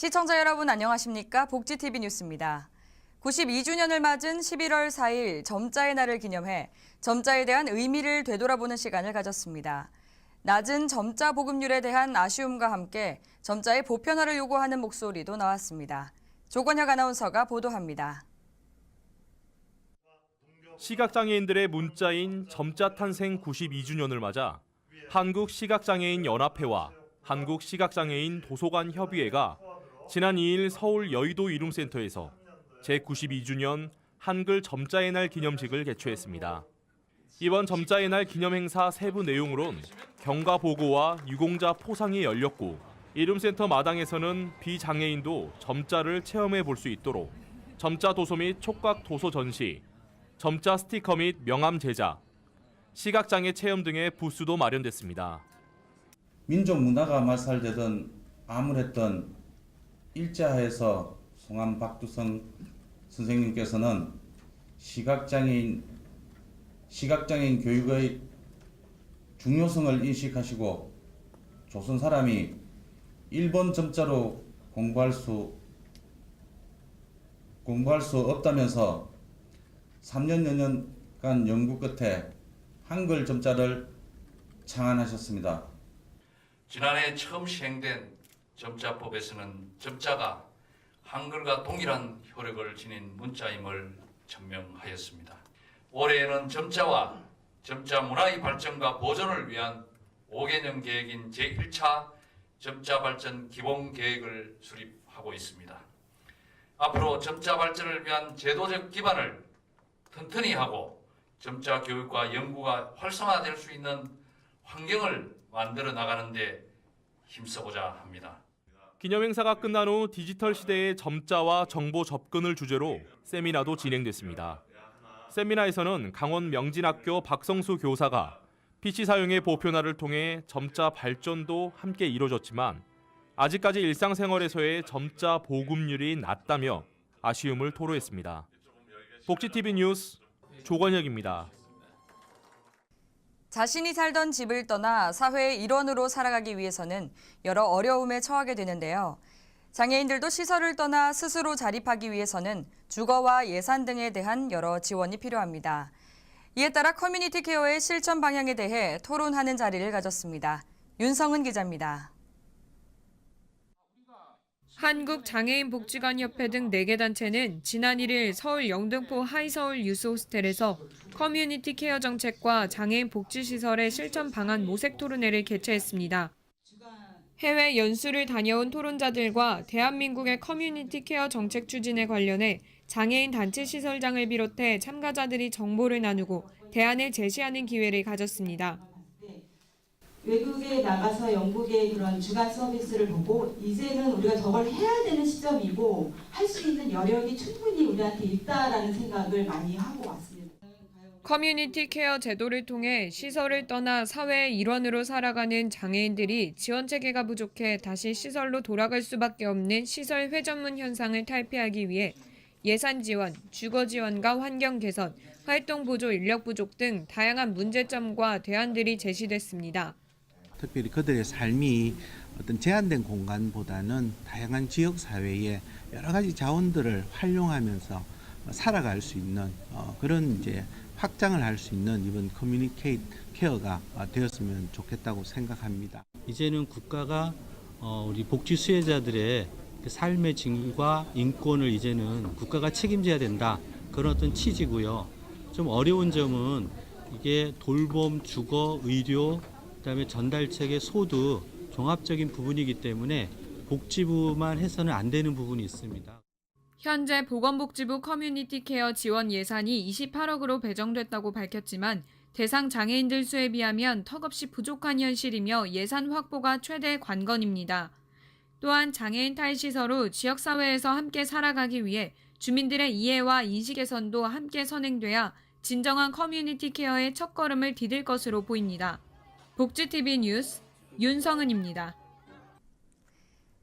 시청자 여러분 안녕하십니까? 복지TV 뉴스입니다. 92주년을 맞은 11월 4일 점자의 날을 기념해 점자에 대한 의미를 되돌아보는 시간을 가졌습니다. 낮은 점자 보급률에 대한 아쉬움과 함께 점자의 보편화를 요구하는 목소리도 나왔습니다. 조건혁 아나운서가 보도합니다. 시각장애인들의 문자인 점자 탄생 92주년을 맞아 한국시각장애인연합회와 한국시각장애인 도서관협의회가 지난 2일 서울 여의도 이룸센터에서 제92주년 한글 점자의 날 기념식을 개최했습니다. 이번 점자의 날 기념 행사 세부 내용으론 경과 보고와 유공자 포상이 열렸고 이룸센터 마당에서는 비장애인도 점자를 체험해 볼 수 있도록 점자 도서 및 촉각 도서 전시, 점자 스티커 및 명함 제작, 시각장애 체험 등의 부스도 마련됐습니다. 민족 문화가 말살되던 암울했던 일제하에서 송암 박두성 선생님께서는 시각장애인 교육의 중요성을 인식하시고 조선 사람이 일본 점자로 공부할 수 없다면서 3년여 년간 연구 끝에 한글 점자를 창안하셨습니다. 지난해 처음 시행된 점자법에서는 점자가 한글과 동일한 효력을 지닌 문자임을 천명하였습니다. 올해에는 점자와 점자 문화의 발전과 보존을 위한 5개년 계획인 제1차 점자 발전 기본 계획을 수립하고 있습니다. 앞으로 점자 발전을 위한 제도적 기반을 튼튼히 하고 점자 교육과 연구가 활성화될 수 있는 환경을 만들어 나가는 데 힘써보자 합니다. 기념 행사가 끝난 후 디지털 시대의 점자와 정보 접근을 주제로 세미나도 진행됐습니다. 세미나에서는 강원 명진학교 박성수 교사가 PC 사용의 보편화를 통해 점자 발전도 함께 이뤄졌지만 아직까지 일상생활에서의 점자 보급률이 낮다며 아쉬움을 토로했습니다. 복지TV 뉴스 조건혁입니다. 자신이 살던 집을 떠나 사회의 일원으로 살아가기 위해서는 여러 어려움에 처하게 되는데요. 장애인들도 시설을 떠나 스스로 자립하기 위해서는 주거와 예산 등에 대한 여러 지원이 필요합니다. 이에 따라 커뮤니티 케어의 실천 방향에 대해 토론하는 자리를 가졌습니다. 윤성은 기자입니다. 한국장애인복지관협회 등 4개 단체는 지난 1일 서울 영등포 하이서울 유스호스텔에서 커뮤니티 케어 정책과 장애인 복지시설의 실천 방안 모색 토론회를 개최했습니다. 해외 연수를 다녀온 토론자들과 대한민국의 커뮤니티 케어 정책 추진에 관련해 장애인 단체 시설장을 비롯해 참가자들이 정보를 나누고 대안을 제시하는 기회를 가졌습니다. 외국에 나가서 영국의 그런 주간 서비스를 보고 이제는 우리가 저걸 해야 되는 시점이고 할 수 있는 여력이 충분히 우리한테 있다라는 생각을 많이 하고 왔습니다. 커뮤니티 케어 제도를 통해 시설을 떠나 사회의 일원으로 살아가는 장애인들이 지원 체계가 부족해 다시 시설로 돌아갈 수밖에 없는 시설 회전문 현상을 탈피하기 위해 예산 지원, 주거 지원과 환경 개선, 활동 보조 인력 부족 등 다양한 문제점과 대안들이 제시됐습니다. 특별히 그들의 삶이 어떤 제한된 공간보다는 다양한 지역 사회에 여러 가지 자원들을 활용하면서 살아갈 수 있는 그런 이제 확장을 할 수 있는 이번 커뮤니티 케어가 되었으면 좋겠다고 생각합니다. 이제는 국가가 우리 복지 수혜자들의 삶의 질과 인권을 이제는 국가가 책임져야 된다. 그런 어떤 취지고요. 좀 어려운 점은 이게 돌봄, 주거, 의료, 그다음에 전달책의 소득, 종합적인 부분이기 때문에 복지부만 해서는 안 되는 부분이 있습니다. 현재 보건복지부 커뮤니티 케어 지원 예산이 28억으로 배정됐다고 밝혔지만 대상 장애인들 수에 비하면 턱없이 부족한 현실이며 예산 확보가 최대 관건입니다. 또한 장애인 탈시설 후 지역사회에서 함께 살아가기 위해 주민들의 이해와 인식 개선도 함께 선행돼야 진정한 커뮤니티 케어의 첫걸음을 디딜 것으로 보입니다. 복지TV 뉴스 윤성은입니다.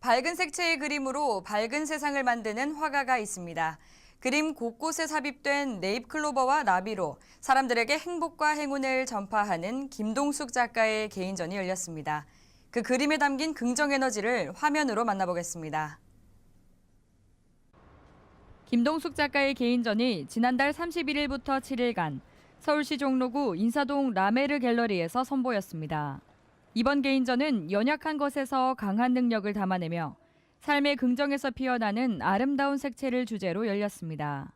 밝은 색채의 그림으로 밝은 세상을 만드는 화가가 있습니다. 그림 곳곳에 삽입된 네잎클로버와 나비로 사람들에게 행복과 행운을 전파하는 김동숙 작가의 개인전이 열렸습니다. 그 그림에 담긴 긍정 에너지를 화면으로 만나보겠습니다. 김동숙 작가의 개인전이 지난달 31일부터 7일간 서울시 종로구 인사동 라메르 갤러리에서 선보였습니다. 이번 개인전은 연약한 것에서 강한 능력을 담아내며 삶의 긍정에서 피어나는 아름다운 색채를 주제로 열렸습니다.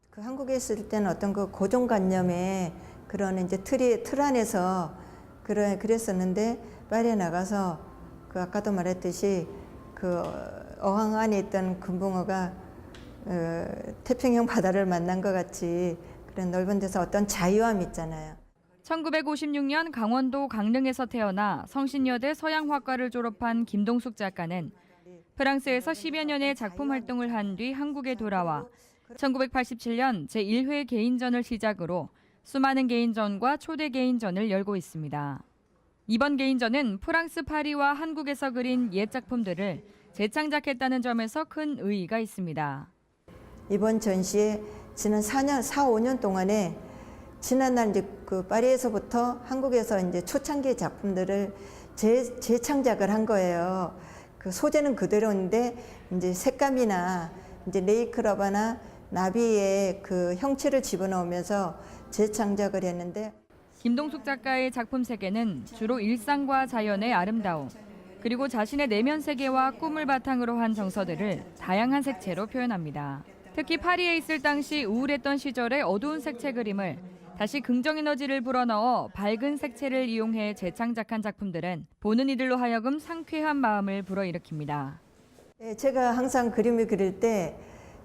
그 한국에 있을 때는 어떤 그 고정관념의 그런 이제 틀 안에서 그랬었는데 파리에 나가서 그 아까도 말했듯이 그 어항 안에 있던 금붕어가 태평양 바다를 만난 것 같이 그런 넓은 데서 어떤 자유함 있잖아요. 1956년 강원도 강릉에서 태어나 성신여대 서양화과를 졸업한 김동숙 작가는 프랑스에서 10여 년의 작품 활동을 한 뒤 한국에 돌아와 1987년 제1회 개인전을 시작으로 수많은 개인전과 초대 개인전을 열고 있습니다. 이번 개인전은 프랑스 파리와 한국에서 그린 옛 작품들을 재창작했다는 점에서 큰 의의가 있습니다. 이번 전시에 지난 5년 동안에 지난날 이제 그 파리에서부터 한국에서 이제 초창기 작품들을 재창작을 한 거예요. 그 소재는 그대로인데 이제 색감이나 이제 레이크러바나 나비의 그 형체를 집어넣으면서 재창작을 했는데 김동숙 작가의 작품 세계는 주로 일상과 자연의 아름다움, 그리고 자신의 내면 세계와 꿈을 바탕으로 한 정서들을 다양한 색채로 표현합니다. 특히 파리에 있을 당시 우울했던 시절의 어두운 색채 그림을 다시 긍정 에너지를 불어넣어 밝은 색채를 이용해 재창작한 작품들은 보는 이들로 하여금 상쾌한 마음을 불어일으킵니다. 제가 항상 그림을 그릴 때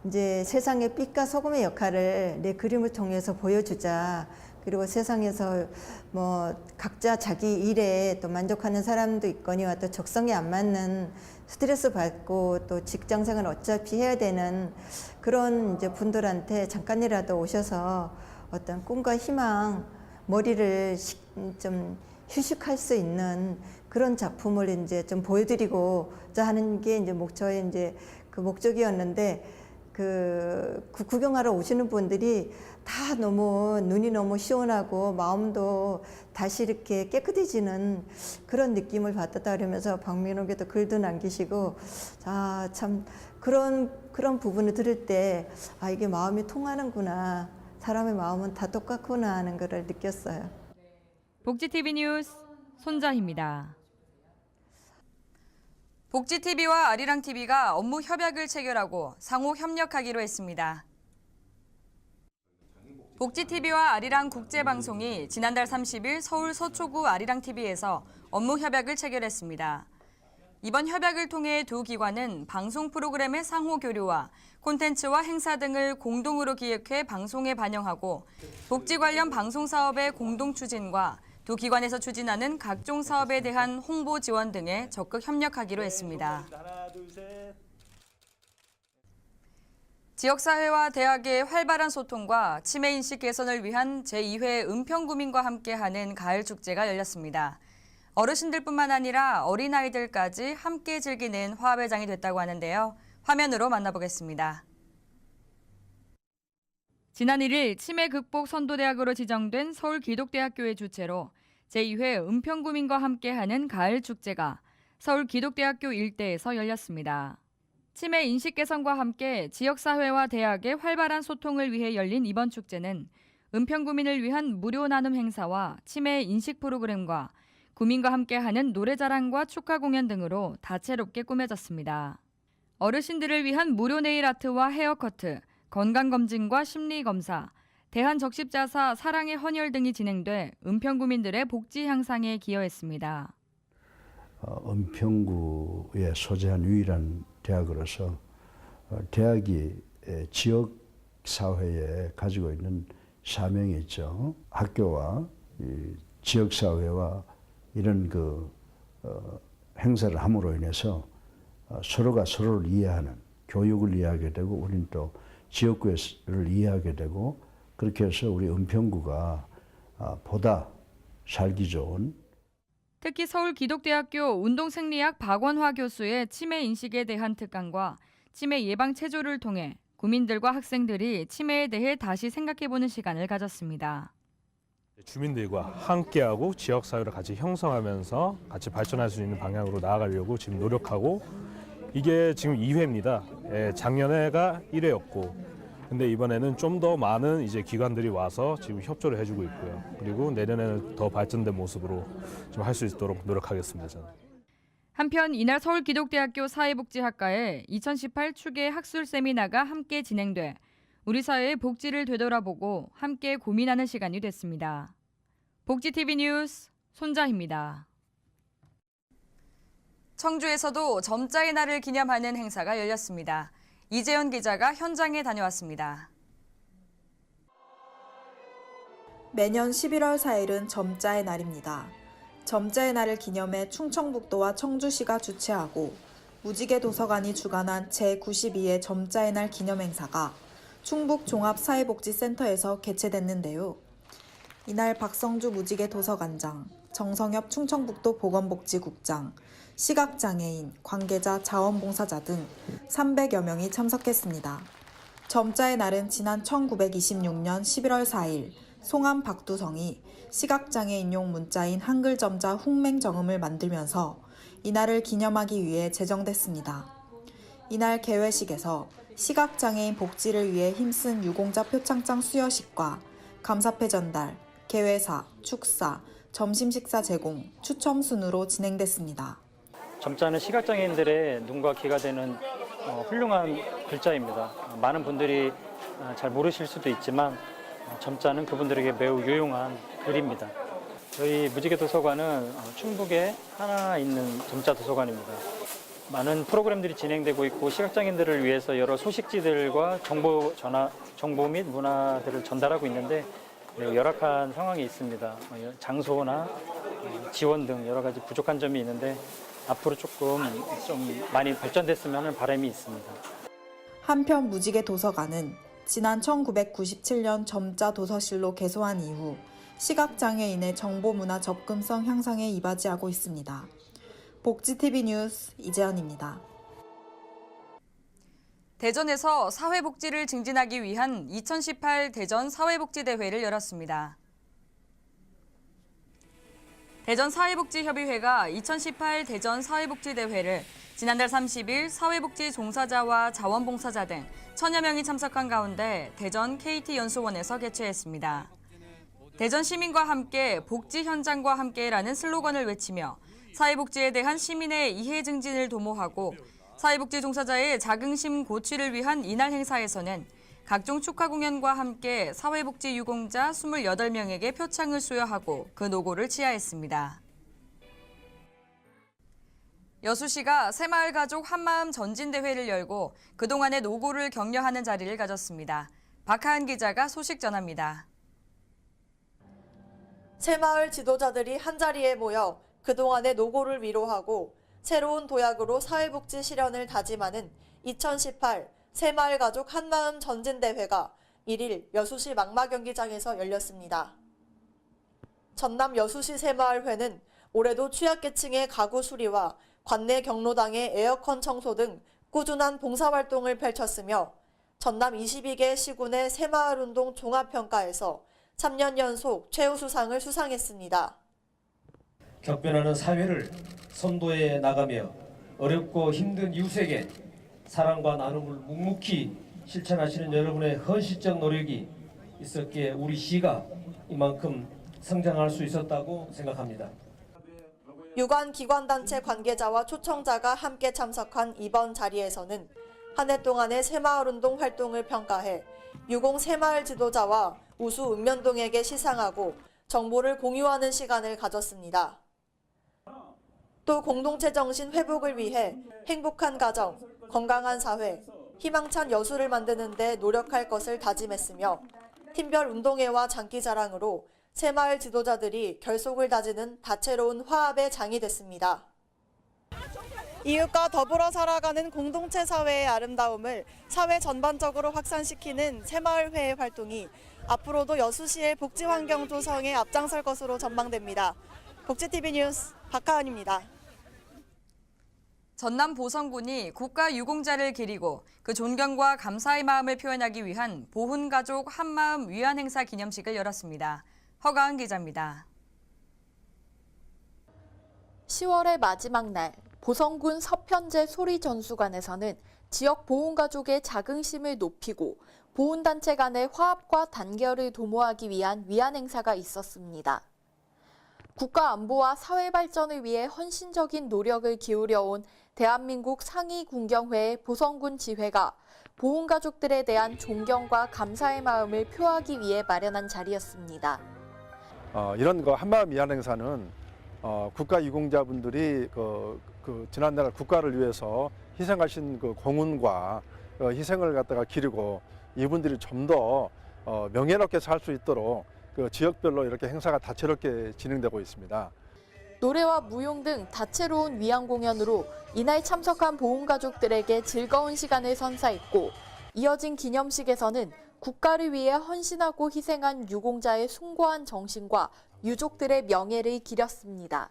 이제 세상의 빛과 소금의 역할을 내 그림을 통해서 보여주자. 그리고 세상에서 뭐 각자 자기 일에 또 만족하는 사람도 있거니와 또 적성에 안 맞는 스트레스 받고 또 직장 생활 어차피 해야 되는 그런 이제 분들한테 잠깐이라도 오셔서 어떤 꿈과 희망, 머리를 좀 휴식할 수 있는 그런 작품을 이제 좀 보여드리고자 하는 게 이제 저의 이제 그 목적이었는데 그 구경하러 오시는 분들이 다 눈이 너무 시원하고 마음도 다시 이렇게 깨끗해지는 그런 느낌을 받았다 그러면서 박민옥에도 글도 남기시고 참 그런 부분을 들을 때 이게 마음이 통하는구나. 사람의 마음은 다 똑같구나 하는 걸 느꼈어요. 복지TV 뉴스 손자희입니다. 복지TV와 아리랑TV가 업무 협약을 체결하고 상호 협력하기로 했습니다. 복지TV와 아리랑 국제방송이 지난달 30일 서울 서초구 아리랑TV에서 업무 협약을 체결했습니다. 이번 협약을 통해 두 기관은 방송 프로그램의 상호 교류와 콘텐츠와 행사 등을 공동으로 기획해 방송에 반영하고 복지 관련 방송 사업의 공동 추진과 두 기관에서 추진하는 각종 사업에 대한 홍보 지원 등에 적극 협력하기로 했습니다. 지역사회와 대학의 활발한 소통과 치매인식 개선을 위한 제2회 은평구민과 함께하는 가을축제가 열렸습니다. 어르신들뿐만 아니라 어린아이들까지 함께 즐기는 화합회장이 됐다고 하는데요. 화면으로 만나보겠습니다. 지난 1일 치매 극복 선도대학으로 지정된 서울기독대학교의 주최로 제2회 은평구민과 함께하는 가을축제가 서울기독대학교 일대에서 열렸습니다. 치매 인식 개선과 함께 지역사회와 대학의 활발한 소통을 위해 열린 이번 축제는 은평구민을 위한 무료 나눔 행사와 치매 인식 프로그램과 구민과 함께하는 노래자랑과 축하 공연 등으로 다채롭게 꾸며졌습니다. 어르신들을 위한 무료 네일아트와 헤어커트, 건강검진과 심리검사, 대한적십자사 사랑의 헌혈 등이 진행돼 은평구민들의 복지 향상에 기여했습니다. 은평구에 소재한 유일한 대학으로서 대학이 지역 사회에 가지고 있는 사명이 있죠. 학교와 지역 사회와 이런 행사를 함으로 인해서 서로가 서로를 이해하는 교육을 이해하게 되고 우리는 또 지역구를 이해하게 되고 그렇게 해서 우리 은평구가 보다 살기 좋은 특히 서울기독대학교 운동생리학 박원화 교수의 치매 인식에 대한 특강과 치매 예방 체조를 통해 구민들과 학생들이 치매에 대해 다시 생각해보는 시간을 가졌습니다. 주민들과 함께하고 지역사회를 같이 형성하면서 같이 발전할 수 있는 방향으로 나아가려고 지금 노력하고 이게 지금 2회입니다. 작년에가 1회였고 근데 이번에는 좀 더 많은 이제 기관들이 와서 지금 협조를 해주고 있고요. 그리고 내년에는 더 발전된 모습으로 좀 할 수 있도록 노력하겠습니다. 저는. 한편 이날 서울기독대학교 사회복지학과에 2018 추계 학술 세미나가 함께 진행돼 우리 사회의 복지를 되돌아보고 함께 고민하는 시간이 됐습니다. 복지TV 뉴스 손자희입니다. 청주에서도 점자의 날을 기념하는 행사가 열렸습니다. 이재현 기자가 현장에 다녀왔습니다. 매년 11월 4일은 점자의 날입니다. 점자의 날을 기념해 충청북도와 청주시가 주최하고 무지개 도서관이 주관한 제92회 점자의 날 기념 행사가 충북 종합사회복지센터에서 개최됐는데요. 이날 박성주 무지개 도서관장, 정성엽 충청북도 보건복지국장, 시각장애인, 관계자, 자원봉사자 등 300여 명이 참석했습니다. 점자의 날은 지난 1926년 11월 4일 송암 박두성이 시각장애인용 문자인 한글점자 훈맹정음을 만들면서 이날을 기념하기 위해 제정됐습니다. 이날 개회식에서 시각장애인 복지를 위해 힘쓴 유공자 표창장 수여식과 감사패 전달, 개회사, 축사, 점심식사 제공, 추첨 순으로 진행됐습니다. 점자는 시각장애인들의 눈과 귀가 되는 훌륭한 글자입니다. 많은 분들이 잘 모르실 수도 있지만 점자는 그분들에게 매우 유용한 글입니다. 저희 무지개 도서관은 충북에 하나 있는 점자 도서관입니다. 많은 프로그램들이 진행되고 있고 시각장애인들을 위해서 여러 소식지들과 정보 및 문화들을 전달하고 있는데 열악한 상황이 있습니다. 장소나 지원 등 여러 가지 부족한 점이 있는데 앞으로 좀 많이 발전됐으면 하는 바람이 있습니다. 한편 무지개 도서관은 지난 1997년 점자 도서실로 개소한 이후 시각장애인의 정보문화 접근성 향상에 이바지하고 있습니다. 복지TV 뉴스 이재현입니다. 대전에서 사회복지를 증진하기 위한 2018 대전 사회복지대회를 열었습니다. 대전 사회복지협의회가 2018 대전 사회복지대회를 지난달 30일 사회복지 종사자와 자원봉사자 등 1000여 명이 참석한 가운데 대전 KT연수원에서 개최했습니다. 대전 시민과 함께 복지 현장과 함께라는 슬로건을 외치며 사회복지에 대한 시민의 이해 증진을 도모하고 사회복지 종사자의 자긍심 고취를 위한 이날 행사에서는 각종 축하 공연과 함께 사회복지 유공자 28명에게 표창을 수여하고 그 노고를 치하했습니다. 여수시가 새마을가족 한마음 전진대회를 열고 그동안의 노고를 격려하는 자리를 가졌습니다. 박하은 기자가 소식 전합니다. 새마을 지도자들이 한자리에 모여 그동안의 노고를 위로하고 새로운 도약으로 사회복지 실현을 다짐하는 2018 새마을가족 한마음 전진대회가 1일 여수시 망마경기장에서 열렸습니다. 전남 여수시 새마을회는 올해도 취약계층의 가구 수리와 관내 경로당의 에어컨 청소 등 꾸준한 봉사활동을 펼쳤으며 전남 22개 시군의 새마을운동 종합평가에서 3년 연속 최우수상을 수상했습니다. 격변하는 사회를 선도해 나가며 어렵고 힘든 이웃에게 사랑과 나눔을 묵묵히 실천하시는 여러분의 헌신적 노력이 있었기에 우리 시가 이만큼 성장할 수 있었다고 생각합니다. 유관 기관단체 관계자와 초청자가 함께 참석한 이번 자리에서는 한 해 동안의 새마을운동 활동을 평가해 유공 새마을 지도자와 우수 읍면동에게 시상하고 정보를 공유하는 시간을 가졌습니다. 또 공동체 정신 회복을 위해 행복한 가정, 건강한 사회, 희망찬 여수를 만드는 데 노력할 것을 다짐했으며 팀별 운동회와 장기자랑으로 새마을 지도자들이 결속을 다지는 다채로운 화합의 장이 됐습니다. 이웃과 더불어 살아가는 공동체 사회의 아름다움을 사회 전반적으로 확산시키는 새마을회의 활동이 앞으로도 여수시의 복지 환경 조성에 앞장설 것으로 전망됩니다. 복지TV 뉴스 박하은입니다. 전남 보성군이 국가유공자를 기리고 그 존경과 감사의 마음을 표현하기 위한 보훈가족 한마음 위안 행사 기념식을 열었습니다. 허가은 기자입니다. 10월의 마지막 날 보성군 서편제 소리전수관에서는 지역 보훈가족의 자긍심을 높이고 보훈단체 간의 화합과 단결을 도모하기 위한 위안 행사가 있었습니다. 국가 안보와 사회 발전을 위해 헌신적인 노력을 기울여온 대한민국 상위군경회의 보성군 지회가 보훈가족들에 대한 존경과 감사의 마음을 표하기 위해 마련한 자리였습니다. 이런 한마음 위안 행사는 국가 유공자분들이 지난날 국가를 위해서 희생하신 그 공훈과 희생을 갖다가 기리고 이분들이 좀 더 명예롭게 살 수 있도록 그 지역별로 이렇게 행사가 다채롭게 진행되고 있습니다. 노래와 무용 등 다채로운 위안 공연으로 이날 참석한 보훈가족들에게 즐거운 시간을 선사했고 이어진 기념식에서는 국가를 위해 헌신하고 희생한 유공자의 숭고한 정신과 유족들의 명예를 기렸습니다.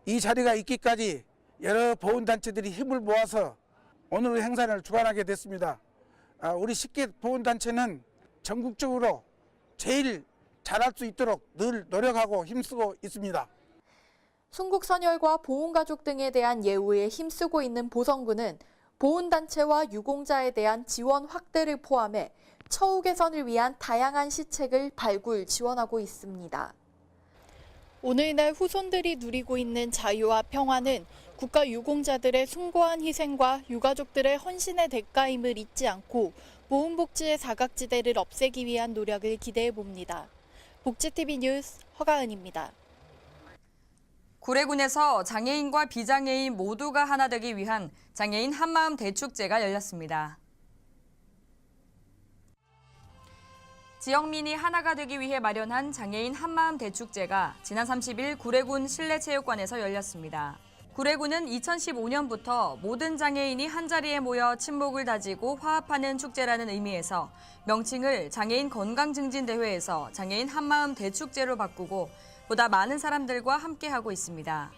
이 자리가 있기까지 여러 보훈단체들이 힘을 모아서 오늘 행사를 주관하게 됐습니다. 우리 식객 보훈단체는 전국적으로 제일 잘할 수 있도록 늘 노력하고 힘쓰고 있습니다. 순국선열과 보훈가족 등에 대한 예우에 힘쓰고 있는 보성군은 보훈단체와 유공자에 대한 지원 확대를 포함해 처우 개선을 위한 다양한 시책을 발굴, 지원하고 있습니다. 오늘날 후손들이 누리고 있는 자유와 평화는 국가 유공자들의 숭고한 희생과 유가족들의 헌신의 대가임을 잊지 않고 보훈복지의 사각지대를 없애기 위한 노력을 기대해 봅니다. 복지TV 뉴스 허가은입니다. 구례군에서 장애인과 비장애인 모두가 하나 되기 위한 장애인 한마음 대축제가 열렸습니다. 지역민이 하나가 되기 위해 마련한 장애인 한마음 대축제가 지난 30일 구례군 실내체육관에서 열렸습니다. 구례군은 2015년부터 모든 장애인이 한자리에 모여 친목을 다지고 화합하는 축제라는 의미에서 명칭을 장애인 건강증진대회에서 장애인 한마음 대축제로 바꾸고 보다 많은 사람들과 함께하고 있습니다.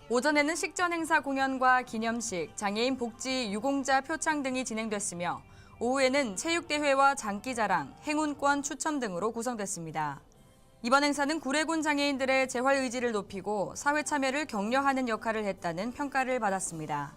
오전에는 식전 행사 공연과 기념식, 장애인 복지 유공자 표창 등이 진행됐으며 오후에는 체육대회와 장기자랑, 행운권 추첨 등으로 구성됐습니다. 이번 행사는 구례군 장애인들의 재활 의지를 높이고 사회 참여를 격려하는 역할을 했다는 평가를 받았습니다.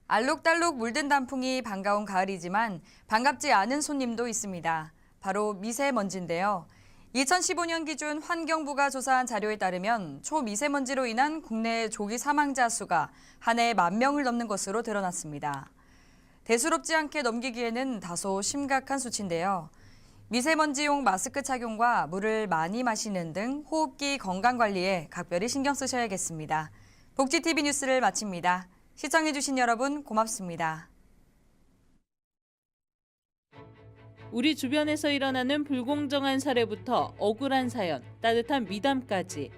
알록달록 물든 단풍이 반가운 가을이지만 반갑지 않은 손님도 있습니다. 바로 미세먼지인데요. 2015년 기준 환경부가 조사한 자료에 따르면 초미세먼지로 인한 국내 조기 사망자 수가 한 해 10,000명을 넘는 것으로 드러났습니다. 대수롭지 않게 넘기기에는 다소 심각한 수치인데요. 미세먼지용 마스크 착용과 물을 많이 마시는 등 호흡기 건강 관리에 각별히 신경 쓰셔야겠습니다. 복지TV 뉴스를 마칩니다. 시청해주신 여러분 고맙습니다. 우리 주변에서 일어나는 불공정한 사례부터 억울한 사연, 따뜻한 미담까지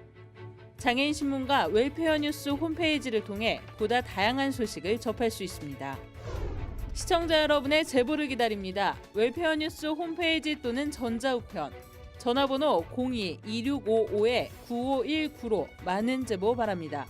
장애인신문과 웰페어 뉴스 홈페이지를 통해 보다 다양한 소식을 접할 수 있습니다. 시청자 여러분의 제보를 기다립니다. 웰페어 뉴스 홈페이지 또는 전자우편, 전화번호 02-2655-9519로 많은 제보 바랍니다.